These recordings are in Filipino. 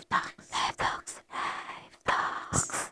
Life Talks. Life Talks.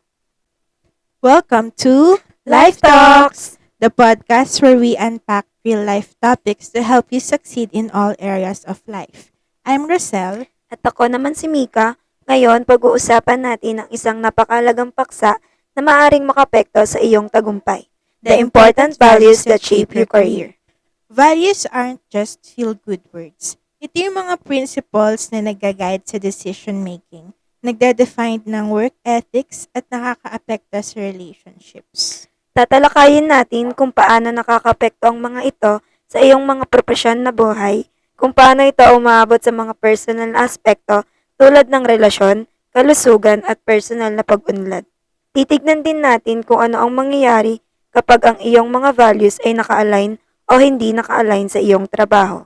Welcome to Life Talks. the podcast where we unpack real life topics to help you succeed in all areas of life. I'm Rosel. At ako naman si Mika. Ngayon, pag-uusapan natin ang isang napakalagang paksa na maaring makapekto sa iyong tagumpay. The important values that shape your career. Values aren't just feel-good words. Ito yung mga principles na nag-guide sa decision making, nagde-define ng work ethics at nakakaapekto sa relationships. Tatalakayin natin kung paano nakakapekto ang mga ito sa iyong mga propesyon na buhay, kung paano ito umaabot sa mga personal na aspekto tulad ng relasyon, kalusugan at personal na pag-unlad. Titignan din natin kung ano ang mangyayari kapag ang iyong mga values ay naka-align o hindi naka-align sa iyong trabaho.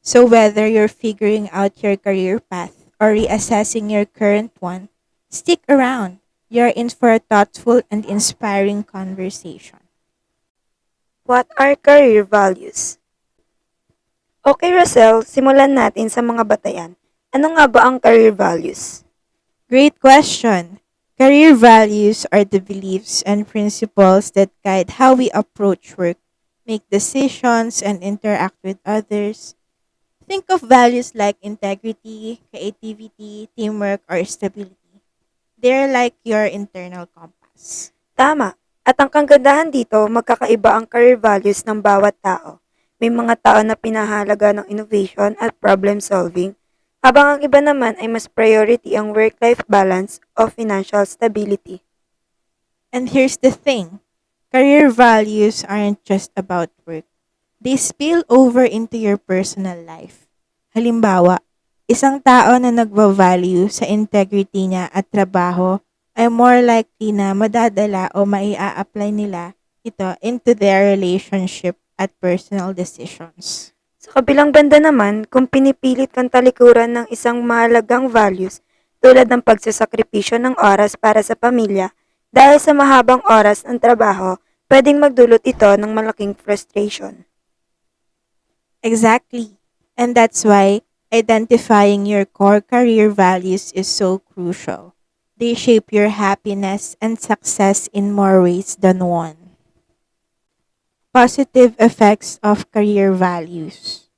So whether you're figuring out your career path or reassessing your current one, stick around. You're in for a thoughtful and inspiring conversation. What are career values? Okay, Rosel, simulan natin sa mga batayan. Ano nga ba ang career values? Great question. Career values are the beliefs and principles that guide how we approach work, make decisions, and interact with others. Think of values like integrity, creativity, teamwork, or stability. They're like your internal compass. Tama. At ang kagandahan dito, magkakaiba ang career values ng bawat tao. May mga tao na pinahalaga ng innovation at problem solving, habang ang iba naman ay mas priority ang work-life balance o financial stability. And here's the thing, career values aren't just about work. They spill over into your personal life. Halimbawa, isang tao na nagva-value sa integrity niya at trabaho ay more likely na madadala o maia-apply nila ito into their relationship at personal decisions. Sa kabilang banda naman, kung pinipilit kang talikuran ng isang mahalagang values tulad ng pagsasakripisyo ng oras para sa pamilya dahil sa mahabang oras ng trabaho, pwedeng magdulot ito ng malaking frustration. Exactly. And that's why identifying your core career values is so crucial. They shape your happiness and success in more ways than one. Positive effects of career values.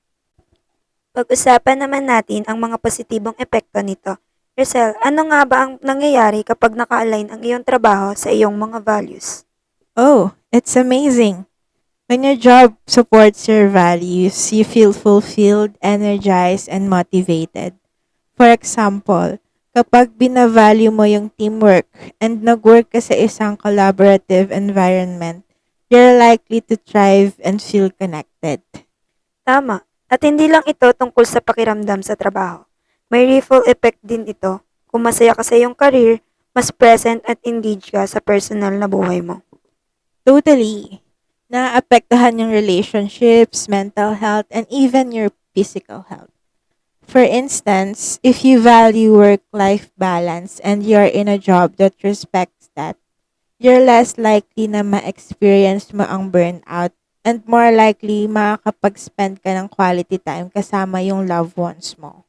Pag-usapan naman natin ang mga positibong epekto nito. Rosel, ano nga ba ang nangyayari kapag naka-align ang iyong trabaho sa iyong mga values? Oh, it's amazing. When your job supports your values, you feel fulfilled, energized, and motivated. For example, kapag binavalue mo yung teamwork and nag-work ka sa isang collaborative environment, you're likely to thrive and feel connected. Tama. At hindi lang ito tungkol sa pakiramdam sa trabaho. May ripple effect din ito. Kung masaya ka sa iyong career, mas present at engaged ka sa personal na buhay mo. Totally. Naapektuhan yung relationships, mental health, and even your physical health. For instance, if you value work-life balance and you're in a job that respects that, you're less likely na ma-experience mo ang burnout and more likely makakapag-spend ka ng quality time kasama yung loved ones mo.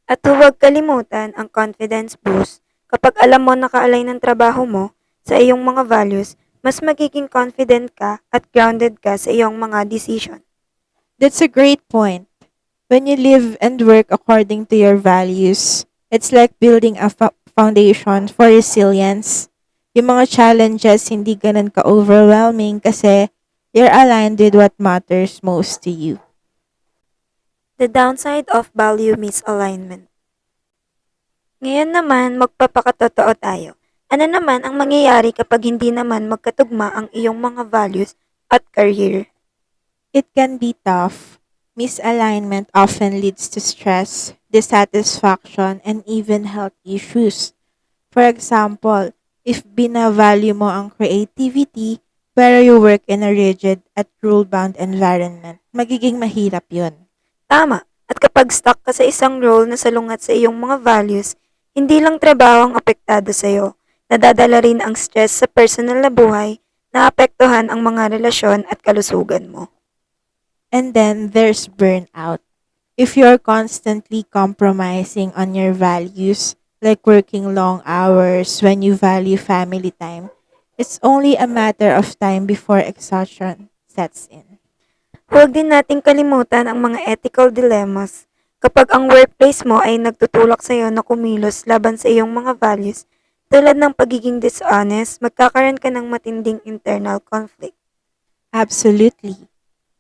At huwag kalimutan ang confidence boost. Kapag alam mo naka-align ng trabaho mo sa iyong mga values, mas magiging confident ka at grounded ka sa iyong mga decision. That's a great point. When you live and work according to your values, it's like building a foundation for resilience. Yung mga challenges hindi ganun ka-overwhelming kasi you're aligned with what matters most to you. The downside of value misalignment. Ngayon naman, magpapakatotoo tayo. Ano naman ang mangyayari kapag hindi naman magkatugma ang iyong mga values at career? It can be tough. Misalignment often leads to stress, dissatisfaction, and even health issues. For example, if binavalue mo ang creativity pero you work in a rigid at rule-bound environment, magiging mahirap yun. Tama. At kapag stuck ka sa isang role na salungat sa iyong mga values, hindi lang trabaho ang apektado sa iyo. Nadadala rin ang stress sa personal na buhay, naapektuhan ang mga relasyon at kalusugan mo. And then there's burnout. If you're constantly compromising on your values, like working long hours when you value family time. It's only a matter of time before exhaustion sets in. Huwag din nating kalimutan ang mga ethical dilemmas. Kapag ang workplace mo ay nagtutulak sa iyo na kumilos laban sa iyong mga values, tulad ng pagiging dishonest, magkakaroon ka ng matinding internal conflict. Absolutely.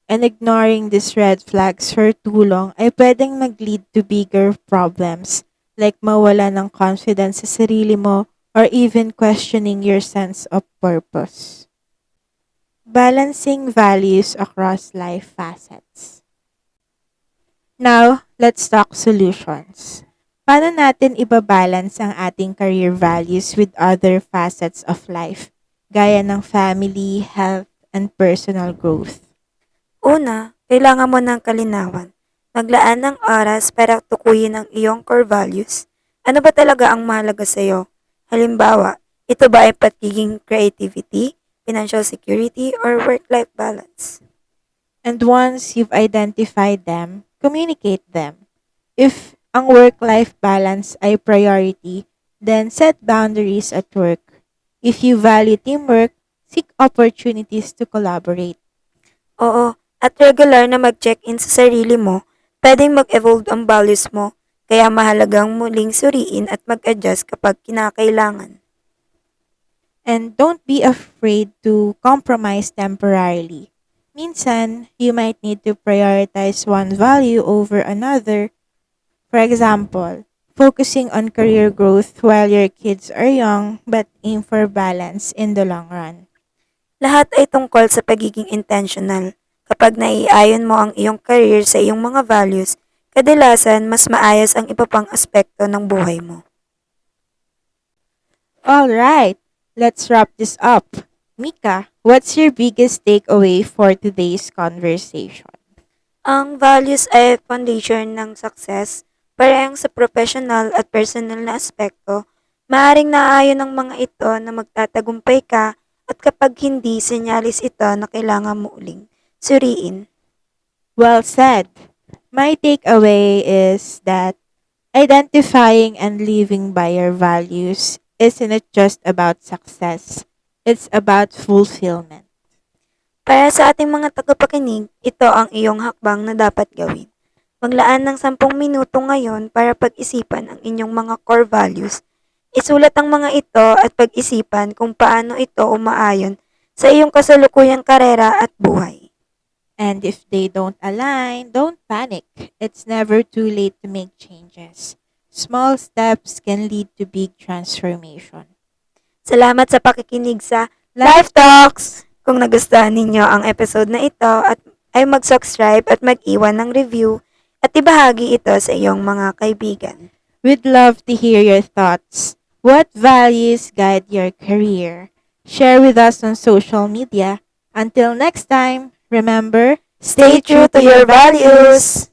And ignoring these red flags for too long ay pwedeng mag-lead to bigger problems like mawala ng confidence sa sarili mo or even questioning your sense of purpose. Balancing values across life facets. Now, let's talk solutions. Paano natin ibabalance ang ating career values with other facets of life, gaya ng family, health, and personal growth? Una, kailangan mo ng kalinawan. Maglaan ng oras para tukuyin ang iyong core values. Ano ba talaga ang mahalaga sa iyo? Halimbawa, ito ba ay pagiging creativity, financial security, or work-life balance? And once you've identified them, communicate them. If ang work-life balance ay priority, then set boundaries at work. If you value teamwork, seek opportunities to collaborate. Oo, at regular na mag-check-in sa sarili mo, pwedeng mag-evolve ang values mo, kaya mahalagang muling suriin at mag-adjust kapag kinakailangan. And don't be afraid to compromise temporarily. Minsan, you might need to prioritize one value over another. For example, focusing on career growth while your kids are young but aim for balance in the long run. Lahat ay tungkol sa pagiging intentional. Kapag naiayon mo ang iyong career sa iyong mga values, kadalasan mas maayos ang iba pang aspekto ng buhay mo. Alright, let's wrap this up. Mika, what's your biggest takeaway for today's conversation? Ang values ay foundation ng success, parehong sa professional at personal na aspekto. Maaring naayon ng mga ito na magtatagumpay ka at kapag hindi, senyalis ito na kailangan mo uling suriin. Well said. My takeaway is that identifying and living by your values isn't it just about success, it's about fulfillment. Para sa ating mga tagapakinig, ito ang iyong hakbang na dapat gawin. Maglaan ng 10 minuto ngayon para pag-isipan ang inyong mga core values. Isulat ang mga ito at pag-isipan kung paano ito umaayon sa iyong kasalukuyang karera at buhay. And if they don't align, don't panic. It's never too late to make changes. Small steps can lead to big transformation. Salamat sa pakikinig sa Life Talks! Kung nagustuhan ninyo ang episode na ito at ay mag-subscribe at mag-iwan ng review at ibahagi ito sa iyong mga kaibigan. We'd love to hear your thoughts. What values guide your career? Share with us on social media. Until next time, remember, Stay true to your values!